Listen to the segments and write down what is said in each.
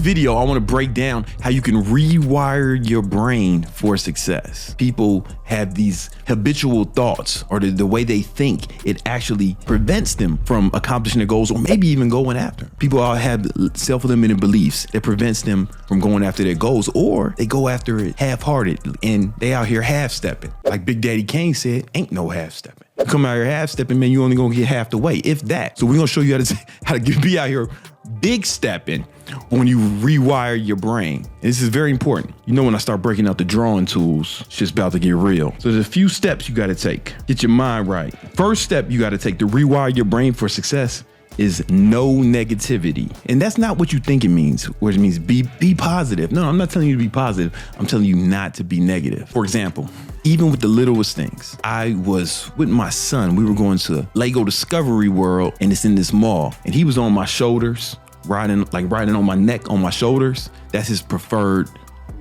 video, I want to break down how you can rewire your brain for success. People have these habitual thoughts, or the way they think, it actually prevents them from accomplishing their goals or maybe even going after. People all have self-limiting beliefs that prevents them from going after their goals, or they go after it half-hearted and they out here half-stepping. Like Big Daddy Kane said, ain't no half-stepping. You come out here half-stepping, man, you only gonna get half the way, if that. So we're gonna show you how to be out here big stepping when you rewire your brain. And this is very important. You know, when I start breaking out the drawing tools, shit's about to get real. So there's a few steps you gotta take. Get your mind right. First step you gotta take to rewire your brain for success is no negativity. And that's not what you think it means, where it means be positive. No, I'm not telling you to be positive. I'm telling you not to be negative. For example, even with the littlest things, I was with my son. We were going to Lego Discovery World, and it's in this mall. And he was on my shoulders, riding on my neck, on my shoulders. That's his preferred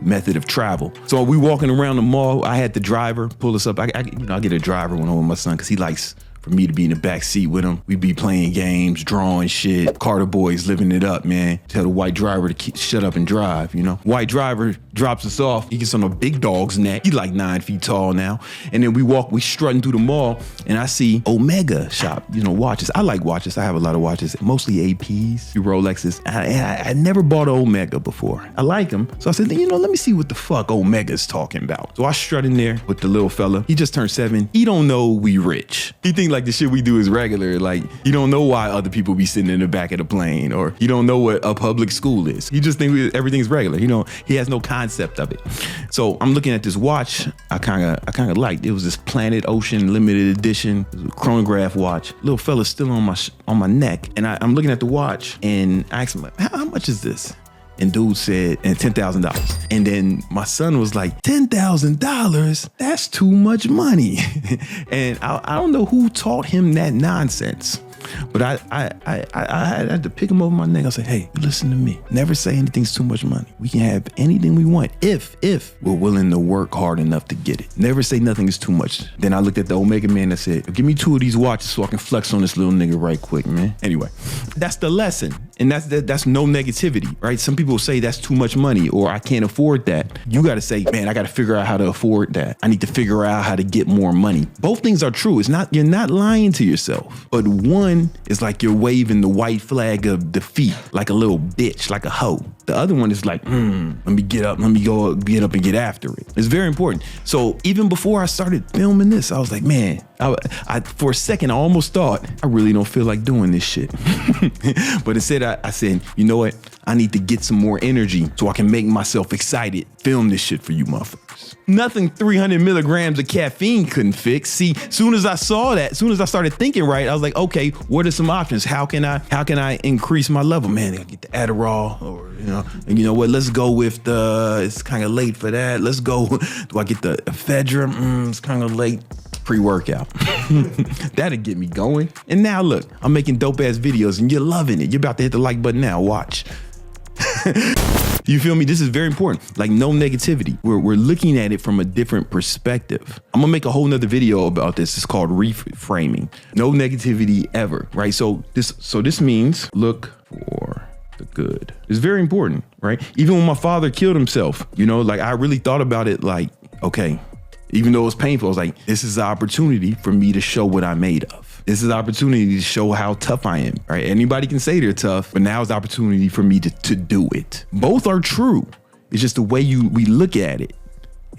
method of travel. So we walking around the mall. I had the driver pull us up. I get a driver when I'm with my son because he likes for me to be in the back seat with him. We be playing games, drawing shit. Carter boys living it up, man. Tell the white driver to shut up and drive, you know? White driver drops us off. He gets on a big dog's neck. He's like 9 feet tall now. And then we strutting through the mall, and I see Omega shop, watches. I like watches. I have a lot of watches, mostly APs, Rolexes. I never bought an Omega before. I like them. So I said, let me see what the fuck Omega's talking about. So I strut in there with the little fella. He just turned 7. He don't know we rich. He think like the shit we do is regular. Like, you don't know why other people be sitting in the back of the plane, or you don't know what a public school is. You just think everything's regular. He has no concept of it. So I'm looking at this watch. I kind of liked. It was this Planet Ocean limited edition chronograph watch. Little fella's still on my neck, and I'm looking at the watch, and I asked him, how much is this? And dude said, and $10,000. And then my son was like, $10,000? That's too much money. And I don't know who taught him that nonsense. But I had to pick him over my neck. I said, hey, listen to me. Never say anything's too much money. We can have anything we want if we're willing to work hard enough to get it. Never say nothing is too much. Then I looked at the Omega man and said, give me 2 of these watches so I can flex on this little nigga right quick, man. Anyway, that's the lesson. And that's no negativity, right? Some people say that's too much money, or I can't afford that. You got to say, man, I got to figure out how to afford that. I need to figure out how to get more money. Both things are true. You're not lying to yourself. But one is like you're waving the white flag of defeat, like a little bitch, like a hoe. The other one is like, let me get up and get after it. It's very important. So even before I started filming this, I was like, man, I for a second, I almost thought, I really don't feel like doing this shit. But instead, I said, you know what? I need to get some more energy so I can make myself excited, film this shit for you motherfuckers. Nothing 300 milligrams of caffeine couldn't fix. See, soon as I saw that, soon as I started thinking right, I was like, okay, what are some options? How can I increase my level? Man, I get the Adderall, or and you know what? Let's go with it's kind of late for that. Let's go. Do I get the ephedra? It's kind of late. Pre-workout. That'll get me going. And now look, I'm making dope ass videos and you're loving it. You're about to hit the like button now. Watch. You feel me? This is very important. Like, no negativity. We're looking at it from a different perspective. I'm gonna make a whole nother video about this. It's called reframing. No negativity ever, right? So this means look for the good. It's very important, right? Even when my father killed himself, like I really thought about it like, okay, even though it was painful, I was like, this is the opportunity for me to show what I'm made of. This is the opportunity to show how tough I am, right? Anybody can say they're tough, but now is the opportunity for me to do it. Both are true. It's just the way we look at it.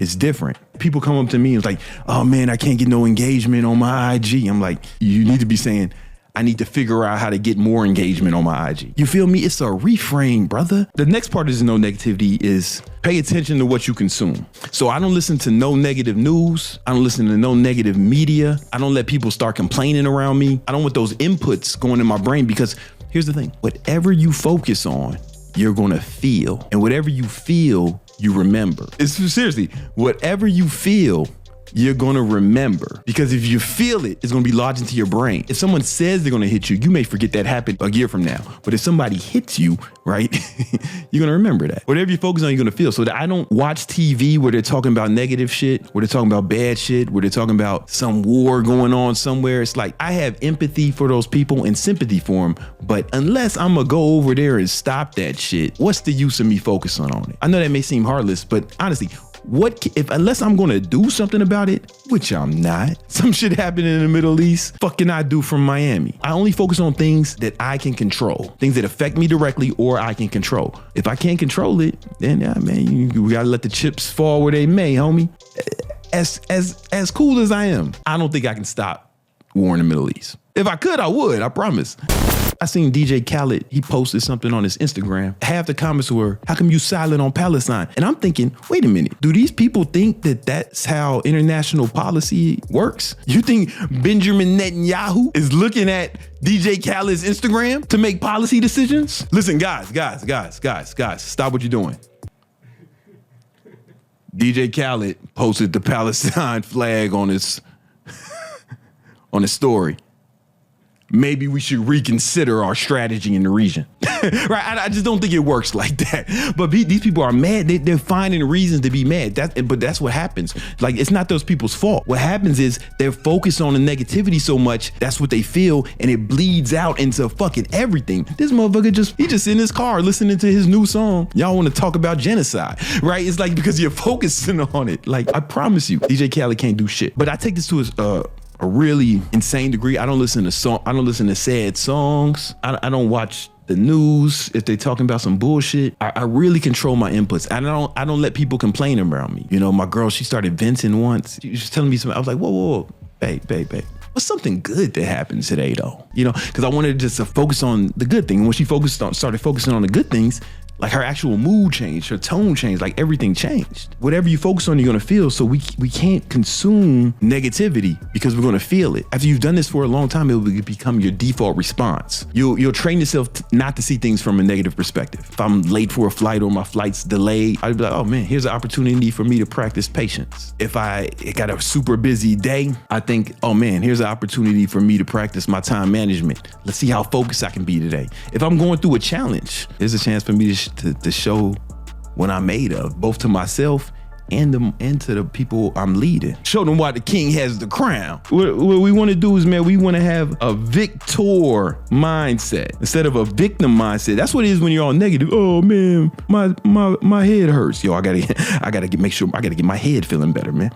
It's different. People come up to me and it's like, oh man, I can't get no engagement on my IG. I'm like, you need to be saying, I need to figure out how to get more engagement on my IG. You feel me? It's a reframe, brother. The next part is no negativity is pay attention to what you consume. So I don't listen to no negative news. I don't listen to no negative media. I don't let people start complaining around me. I don't want those inputs going in my brain, because here's the thing. Whatever you focus on, you're gonna feel. And whatever you feel, you remember. It's seriously, whatever you feel, you're gonna remember. Because if you feel it, it's gonna be lodged into your brain. If someone says they're gonna hit you, you may forget that happened a year from now. But if somebody hits you, right, you're gonna remember that. Whatever you focus on, you're gonna feel. So that I don't watch TV where they're talking about negative shit, where they're talking about bad shit, where they're talking about some war going on somewhere. It's like, I have empathy for those people and sympathy for them, but unless I'm gonna go over there and stop that shit, what's the use of me focusing on it? I know that may seem heartless, but honestly, unless I'm gonna do something about it, which I'm not, some shit happening in the Middle East, fucking I do from Miami. I only focus on things that I can control, things that affect me directly or I can control. If I can't control it, then yeah, man, we gotta let the chips fall where they may, homie. As cool as I am, I don't think I can stop war in the Middle East. If I could, I would, I promise. I seen DJ Khaled, he posted something on his Instagram. Half the comments were, how come you silent on Palestine? And I'm thinking, wait a minute, do these people think that that's how international policy works? You think Benjamin Netanyahu is looking at DJ Khaled's Instagram to make policy decisions? Listen, guys, stop what you're doing. DJ Khaled posted the Palestine flag on his story. Maybe we should reconsider our strategy in the region. Right? I just don't think it works like that. But these people are mad. They're finding reasons to be mad. But that's what happens. Like, it's not those people's fault. What happens is they're focused on the negativity so much. That's what they feel. And it bleeds out into fucking everything. This motherfucker he just in his car listening to his new song. Y'all want to talk about genocide, right? It's like because you're focusing on it. Like, I promise you, DJ Khaled can't do shit. But I take this to a really insane degree. I don't listen to sad songs. I don't watch the news if they're talking about some bullshit. I really control my inputs. I don't let people complain around me. You know, my girl, she started venting once. She was telling me something. I was like, whoa, babe. What's something good that happened today though? You know, because I wanted just to focus on the good thing. And when she started focusing on the good things, like her actual mood changed, her tone changed, like everything changed. Whatever you focus on, you're gonna feel. So we can't consume negativity because we're gonna feel it. After you've done this for a long time, it will become your default response. You'll train yourself not to see things from a negative perspective. If I'm late for a flight or my flight's delayed, I'd be like, oh man, here's an opportunity for me to practice patience. If I got a super busy day, I think, oh man, here's an opportunity for me to practice my time management. Let's see how focused I can be today. If I'm going through a challenge, there's a chance for me to show what I'm made of, both to myself and to the people I'm leading. Show them why the king has the crown. What we want to do is, man, we want to have a victor mindset instead of a victim mindset. That's what it is when you're all negative. Oh man, my head hurts. Yo, I gotta get my head feeling better, man.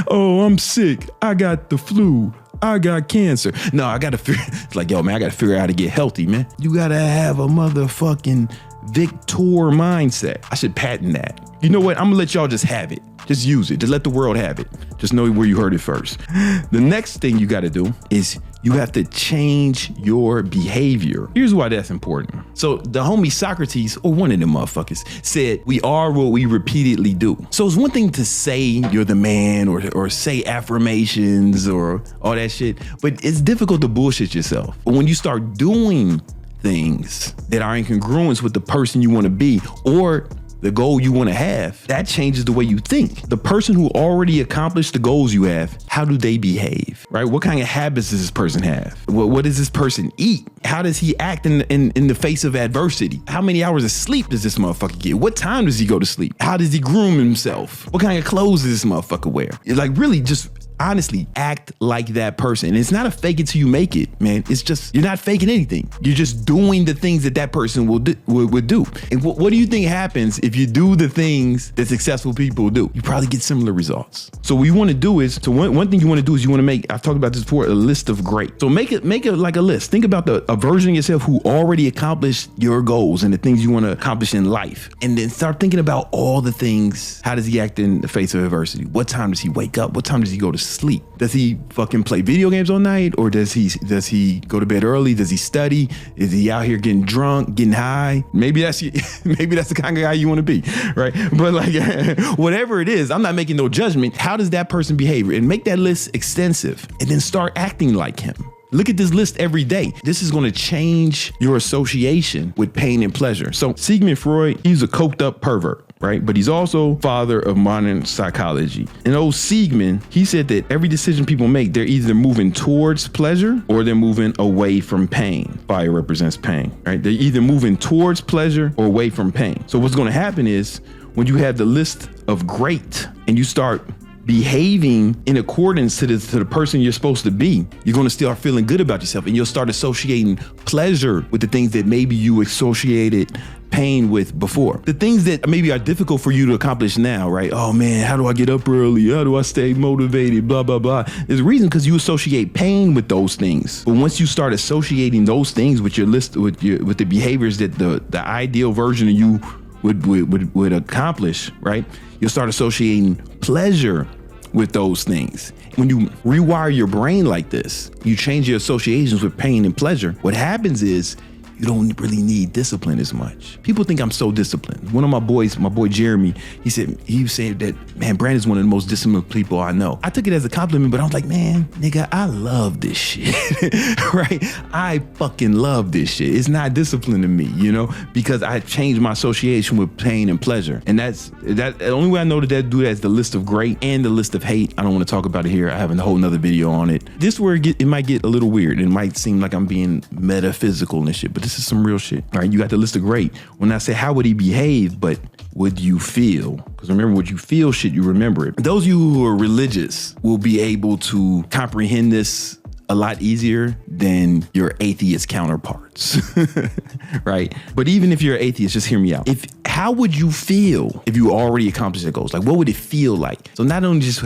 Oh, I'm sick. I got the flu. I got cancer. No, I gotta figure. It's like, yo, man, I gotta figure out how to get healthy, man. You gotta have a motherfucking victor mindset. I should patent that. You know what? I'm gonna let y'all just have it. Just use it. Just let the world have it. Just know where you heard it first. The next thing you gotta do is you have to change your behavior. Here's why that's important. So the homie Socrates, or one of them motherfuckers, said, we are what we repeatedly do. So it's one thing to say you're the man or say affirmations or all that shit, but it's difficult to bullshit yourself. But when you start doing things that are in congruence with the person you want to be or the goal you want to have, that changes the way you think. The person who already accomplished the goals you have, how do they behave, right? What kind of habits does this person have? What does this person eat? How does he act in the face of adversity? How many hours of sleep does this motherfucker get? What time does he go to sleep? How does he groom himself? What kind of clothes does this motherfucker wear? It's like, really just honestly act like that person. And it's not a fake it till you make it, man. It's just, you're not faking anything. You're just doing the things that person would do. And what do you think happens if you do the things that successful people do? You probably get similar results. So what you want to do is, one thing you want to do is you want to make, I've talked about this before, a list of great. So make it like a list. Think about a version of yourself who already accomplished your goals and the things you want to accomplish in life. And then start thinking about all the things. How does he act in the face of adversity? What time does he wake up? What time does he go to sleep? Does he fucking play video games all night? Or does he go to bed early? Does he study? Is he out here getting drunk, getting high? Maybe that's the kind of guy you want to be, right? But like, whatever it is, I'm not making no judgment. How does that person behave? And make that list extensive and then start acting like him. Look at this list every day. This is going to change your association with pain and pleasure. So Sigmund Freud, he's a coked up pervert. right? But he's also father of modern psychology. And old Siegman, he said that every decision people make, they're either moving towards pleasure or they're moving away from pain. Fire represents pain, right? They're either moving towards pleasure or away from pain. So what's going to happen is when you have the list of great and you start behaving in accordance to the person you're supposed to be, you're going to start feeling good about yourself, and you'll start associating pleasure with the things that maybe you associated pain with before. The things that maybe are difficult for you to accomplish now, right? Oh man, how do I get up early? How do I stay motivated? Blah, blah, blah. There's a reason, because you associate pain with those things. But once you start associating those things with your list, with the behaviors that the ideal version of you would accomplish, right? You'll start associating pleasure with those things. When you rewire your brain like this, you change your associations with pain and pleasure. What happens is you don't really need discipline as much. People think I'm so disciplined. One of my boys, my boy Jeremy, he said that, man, Brandon's one of the most disciplined people I know. I took it as a compliment, but I was like, man, nigga, I love this shit, right? I fucking love this shit. It's not discipline to me, you know, because I changed my association with pain and pleasure. And that the only way I know that do that is the list of great and the list of hate. I don't want to talk about it here. I have a whole nother video on it. This is where it might get a little weird. It might seem like I'm being metaphysical and shit, but this is some real shit. All right, you got the list of great. When I say how would he behave, but would you feel? Because remember, what you feel shit, you remember it. Those of you who are religious will be able to comprehend this a lot easier than your atheist counterparts, right? But even if you're an atheist, just hear me out. How would you feel if you already accomplished your goals? Like, what would it feel like? So not only just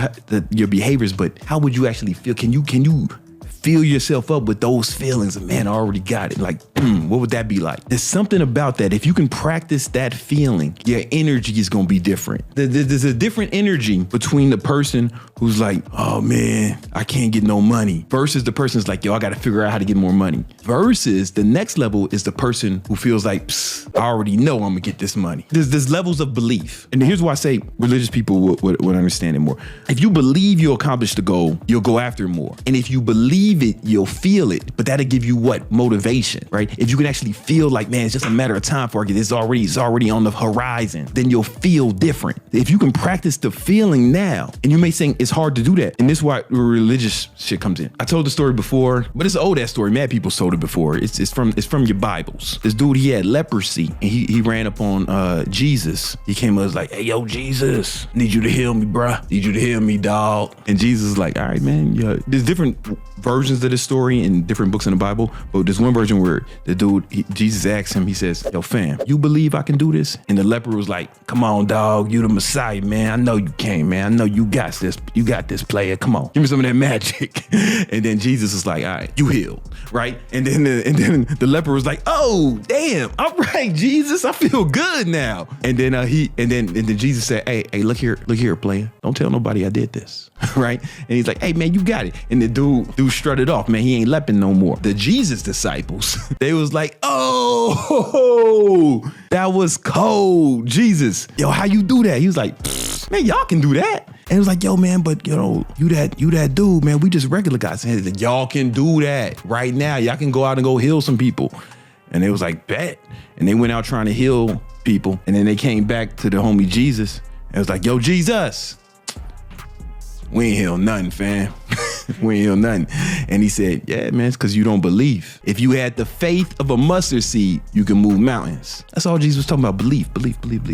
your behaviors, but how would you actually feel? Can you fill yourself up with those feelings of, man, I already got it? Like, what would that be like? There's something about that. If you can practice that feeling, your energy is going to be different. There's a different energy between the person who's like, oh man, I can't get no money, versus the person who's like, yo, I got to figure out how to get more money. Versus the next level is the person who feels like, I already know I'm going to get this money. There's levels of belief. And here's why I say religious people would understand it more. If you believe you'll accomplish the goal, you'll go after it more. And if you believe it, you'll feel it, but that'll give you what? Motivation, right? If you can actually feel like, man, it's just a matter of time for it, it's already on the horizon, then you'll feel different. If you can practice the feeling now, and you may think it's hard to do that, and this is why religious shit comes in. I told the story before, but it's an old ass story. Mad people told it before. It's from your Bibles. This dude, he had leprosy, and he ran up on Jesus. He came up and was like, hey, yo, Jesus, need you to heal me, bruh. Need you to heal me, dog. And Jesus is like, all right, man. Yeah. There's different versions of this story in different books in the Bible, but there's one version where the dude, Jesus asks him, he says, yo, fam, you believe I can do this? And the leper was like, come on, dog, you the Messiah, man. I know you can, man. I know you got this. You got this, player. Come on, give me some of that magic. And then Jesus is like, all right, you healed, right? And then the leper was like, oh, damn, all right, Jesus, I feel good now. And then then Jesus said, hey, look here, player. Don't tell nobody I did this, right? And he's like, hey, man, you got it. And the dude strutted off, man. He ain't lepping no more. The Jesus disciples, they was like, oh, that was cold. Jesus, yo, how you do that? He was like, man, y'all can do that. And it was like, yo, man, but you know, you that dude, man. We just regular guys. And like, y'all can do that right now. Y'all can go out and go heal some people. And they was like, bet. And they went out trying to heal people. And then they came back to the homie Jesus. And it was like, yo, Jesus, we ain't heal nothing, fam. We ain't heal nothing. And he said, yeah, man, it's because you don't believe. If you had the faith of a mustard seed, you can move mountains. That's all Jesus was talking about. Belief.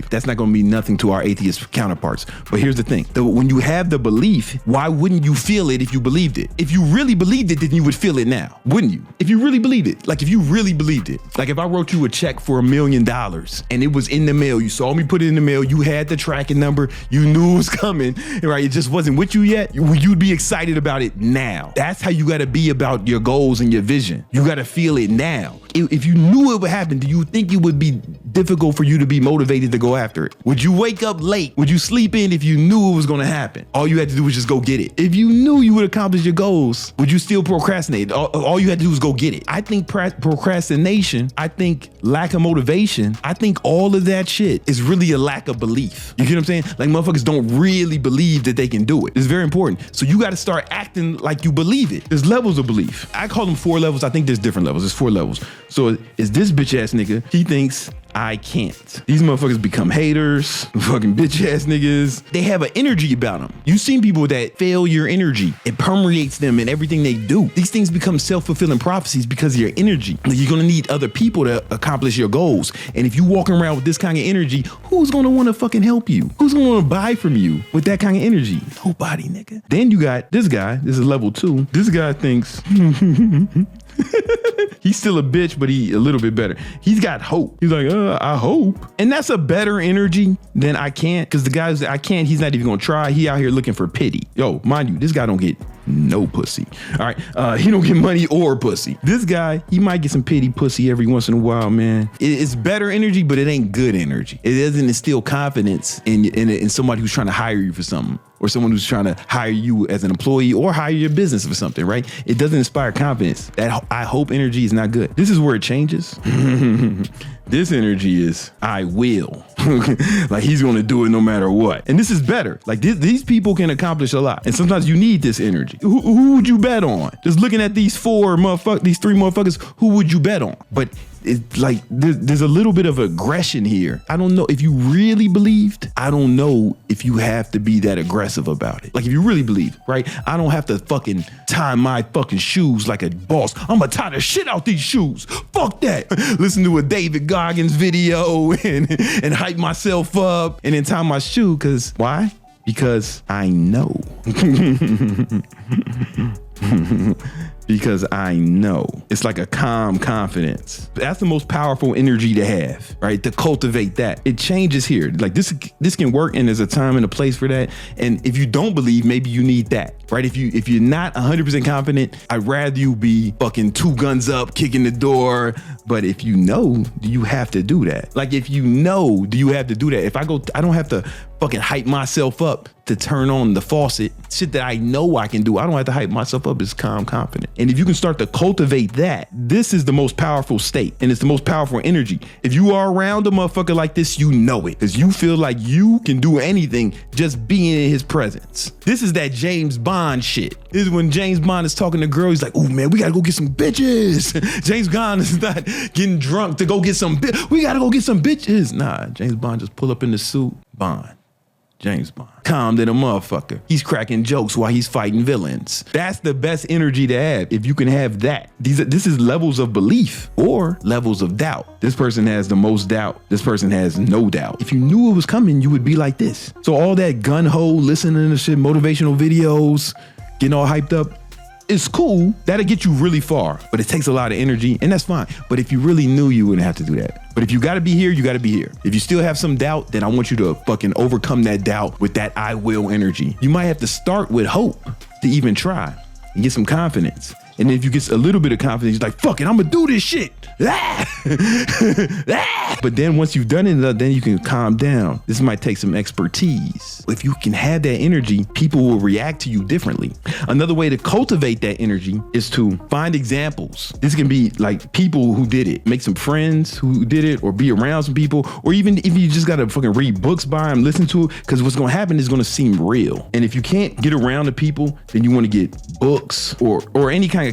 That's not going to mean nothing to our atheist counterparts. But here's the thing. When you have the belief, why wouldn't you feel it if you believed it? If you really believed it, then you would feel it now, wouldn't you? If you really believed it. Like if you really believed it. Like if I wrote you a check for $1 million and it was in the mail, you saw me put it in the mail, you had the tracking number, you knew it was coming, right? It just wasn't with you yet. You'd be excited about it now. That's how you got to be about your goals and your vision. You got to feel it now. If you knew it would happen, do you think it would be difficult for you to be motivated to go after it? Would you wake up late? Would you sleep in if you knew it was going to happen? All you had to do was just go get it. If you knew you would accomplish your goals, would you still procrastinate? All you had to do was go get it. I think procrastination, I think lack of motivation, I think all of that shit is really a lack of belief. You get what I'm saying? Like motherfuckers don't really believe that they can do it. It's very important. So you got to start acting like you believe it. There's levels of belief. I call them 4 levels. I think there's different levels. There's 4 levels. So it's this bitch ass nigga. He thinks I can't. These motherfuckers become haters, fucking bitch ass niggas. They have an energy about them. You've seen people that failure energy. It permeates them in everything they do. These things become self-fulfilling prophecies because of your energy. You're gonna need other people to accomplish your goals. And if you walking around with this kind of energy, who's gonna wanna fucking help you? Who's gonna wanna buy from you with that kind of energy? Nobody, nigga. Then you got this guy. This is level 2. This guy thinks he's still a bitch, but he a little bit better. He's got hope. He's like, I hope. And that's a better energy than I can't, because the guys that I can't, he's not even gonna try. He out here looking for pity. Yo, mind you, this guy don't get no pussy. All right, he don't get money or pussy. This guy, he might get some pity pussy every once in a while, man. It's better energy, but it ain't good energy. It doesn't instill confidence in somebody who's trying to hire you for something, or someone who's trying to hire you as an employee or hire your business for something, right? It doesn't inspire confidence. That I hope energy is not good. This is where it changes. This energy is I will. Like he's gonna do it no matter what. And this is better. Like these people can accomplish a lot. And sometimes you need this energy. Who would you bet on? Just looking at these three motherfuckers, who would you bet on? But it's like there's a little bit of aggression here. I don't know if you really believed. I don't know if you have to be that aggressive about it. Like if you really believe, right? I don't have to fucking tie my fucking shoes like a boss. I'm gonna tie the shit out these shoes. Fuck that. Listen to a David Goggins video and hype myself up and then tie my shoe. Cause why? Because I know. Because I know. It's like a calm confidence. That's the most powerful energy to have, right? To cultivate that. It changes here. Like this can work, and there's a time and a place for that. And if you don't believe, maybe you need that, right? If you're not 100% confident, I'd rather you be fucking 2 guns up, kicking the door. But if you know, do you have to do that? Like if you know, do you have to do that? If I don't have to fucking hype myself up to turn on the faucet. Shit that I know I can do. I don't have to hype myself up. It's calm, confident. And if you can start to cultivate that, this is the most powerful state, and it's the most powerful energy. If you are around a motherfucker like this, you know it, because you feel like you can do anything just being in his presence. This is that James Bond shit. This is when James Bond is talking to girls. He's like, oh man, we gotta go get some bitches. James Bond is not getting drunk to go get some we gotta go get some bitches. Nah, James Bond just pull up in the suit. Bond. James Bond. Calm than a motherfucker. He's cracking jokes while he's fighting villains. That's the best energy to have, if you can have that. This is levels of belief or levels of doubt. This person has the most doubt. This person has no doubt. If you knew it was coming, you would be like this. So all that gun-ho, listening to shit, motivational videos, getting all hyped up, it's cool. That'll get you really far, but it takes a lot of energy, and that's fine. But if you really knew, you wouldn't have to do that. But if you gotta be here, you gotta be here. If you still have some doubt, then I want you to fucking overcome that doubt with that I will energy. You might have to start with hope to even try and get some confidence. And if you get a little bit of confidence, you're like, fuck it, I'm gonna do this shit. But then once you've done it, then you can calm down. This might take some expertise. If you can have that energy, people will react to you differently. Another way to cultivate that energy is to find examples. This can be like people who did it. Make some friends who did it, or be around some people, or even if you just gotta fucking read books by them, listen to it, because what's gonna happen is gonna seem real. And if you can't get around the people, then you wanna get books or any kind of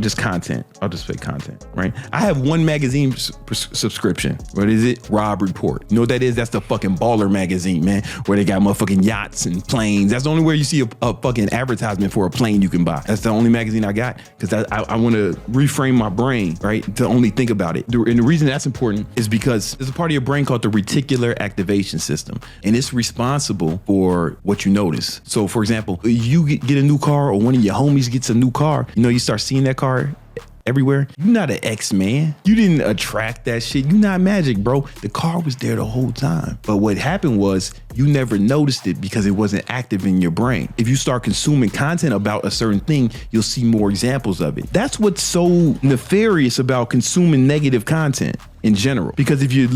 just content. I'll just say content, right? I have one magazine subscription. What is it? Rob Report. You know what that is? That's the fucking baller magazine, man, where they got motherfucking yachts and planes. That's the only way you see a fucking advertisement for a plane you can buy. That's the only magazine I got, because I want to reframe my brain, right, to only think about it. And the reason that's important is because there's a part of your brain called the reticular activation system, and it's responsible for what you notice. So for example, you get a new car, or one of your homies gets a new car, you start seeing that car everywhere. You're not an X-Man. You didn't attract that shit. You're not magic, bro. The car was there the whole time. But what happened was you never noticed it because it wasn't active in your brain. If you start consuming content about a certain thing, you'll see more examples of it. That's what's so nefarious about consuming negative content in general. Because if you're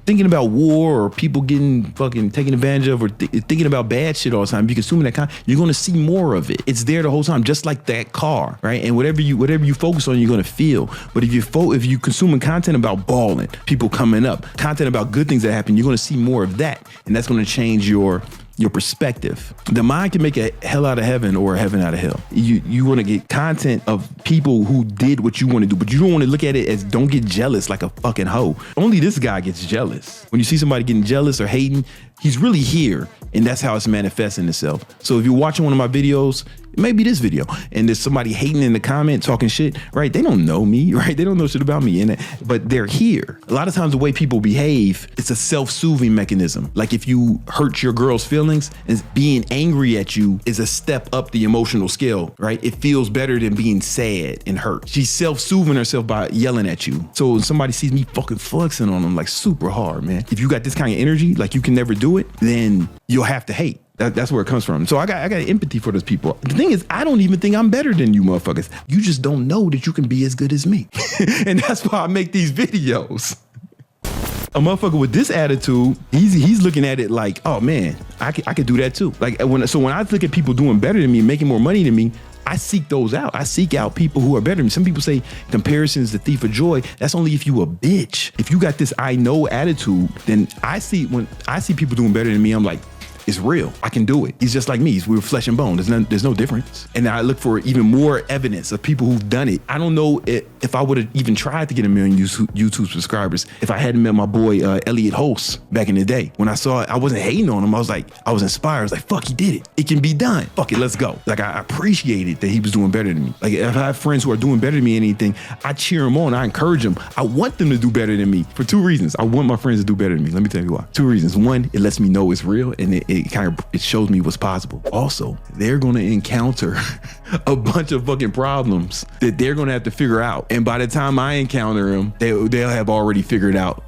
thinking about war, or people getting fucking taken advantage of, or thinking about bad shit all the time, if you're consuming that content, you're gonna see more of it. It's there the whole time, just like that car, right? And whatever you focus on, you're gonna feel. But if you consuming content about balling, people coming up, content about good things that happen, you're gonna see more of that, and that's gonna change your your perspective. The mind can make a hell out of heaven or a heaven out of hell. You want to get content of people who did what you want to do, but you don't want to look at it as don't get jealous like a fucking hoe. Only this guy gets jealous. When you see somebody getting jealous or hating, he's really here, and that's how it's manifesting itself. So if you're watching one of my videos, maybe this video, and there's somebody hating in the comment, talking shit, right? They don't know me, right? They don't know shit about me, but they're here. A lot of times the way people behave, it's a self-soothing mechanism. Like if you hurt your girl's feelings, and being angry at you is a step up the emotional scale, right? It feels better than being sad and hurt. She's self-soothing herself by yelling at you. So when somebody sees me fucking flexing on them like super hard, man, if you got this kind of energy, like you can never do it, then you'll have to hate. That's where it comes from. So I got empathy for those people. The thing is, I don't even think I'm better than you motherfuckers. You just don't know that you can be as good as me. And that's why I make these videos. A motherfucker with this attitude, he's looking at it like, oh man, I could do that too. Like when I look at people doing better than me, making more money than me, I seek those out. I seek out people who are better than me. Some people say comparison is the thief of joy. That's only if you a bitch. If you got this I know attitude, then when I see people doing better than me, I'm like, it's real. I can do it. He's just like me. We're flesh and bone. There's no difference. And I look for even more evidence of people who've done it. I don't know if I would have even tried to get 1 million YouTube subscribers if I hadn't met my boy Elliot Holst back in the day. When I saw it, I wasn't hating on him. I was inspired. I was like, fuck, he did it. It can be done. Fuck it, let's go. Like I appreciated that he was doing better than me. Like if I have friends who are doing better than me in anything, I cheer them on. I encourage them. I want them to do better than me for 2 reasons. I want my friends to do better than me. Let me tell you why. 2 reasons. One, it lets me know it's real, and it shows me what's possible. Also, they're going to encounter a bunch of fucking problems that they're going to have to figure out. And by the time I encounter them, they'll have already figured out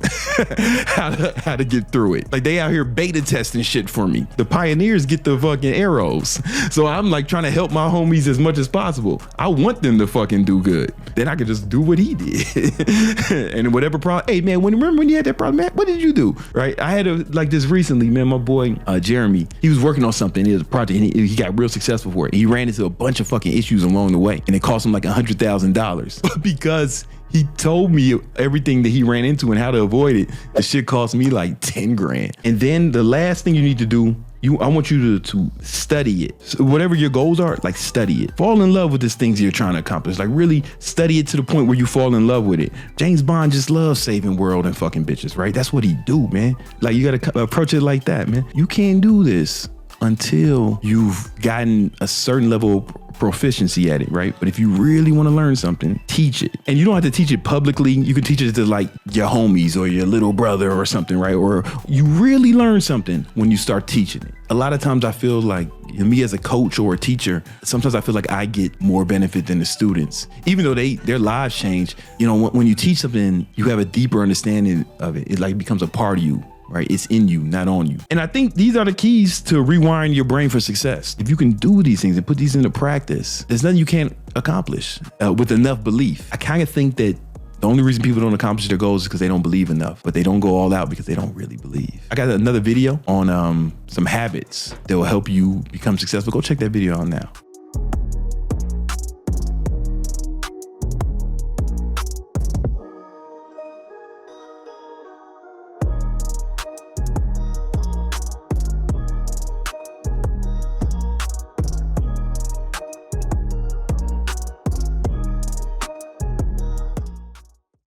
how to get through it. Like they out here beta testing shit for me. The pioneers get the fucking arrows. So I'm like trying to help my homies as much as possible. I want them to fucking do good. Then I could just do what he did. And whatever problem, hey man, remember when you had that problem, man? What did you do? Right? I had like this recently, man, my boy, Jeremy, he was working on something. It was a project and he got real successful for it. He ran into a bunch of fucking issues along the way, and it cost him like $100,000. But because he told me everything that he ran into and how to avoid it, the shit cost me like 10 grand. And then the last thing you need to do, I want you to study it. So whatever your goals are, like study it. Fall in love with these things you're trying to accomplish. Like really study it to the point where you fall in love with it. James Bond just loves saving world and fucking bitches, right? That's what he do, man. Like you gotta approach it like that, man. You can't do this until you've gotten a certain level of proficiency at it, right? But if you really want to learn something, teach it. And you don't have to teach it publicly. You can teach it to like your homies or your little brother or something, right? Or you really learn something when you start teaching it. A lot of times I feel like me as a coach or a teacher, sometimes I feel like I get more benefit than the students, even though their lives change. You know, when you teach something, you have a deeper understanding of it. It like becomes a part of you. Right? It's in you, not on you. And I think these are the keys to rewiring your brain for success. If you can do these things and put these into practice, there's nothing you can't accomplish with enough belief. I kind of think that the only reason people don't accomplish their goals is because they don't believe enough, but they don't go all out because they don't really believe. I got another video on some habits that will help you become successful. Go check that video out now.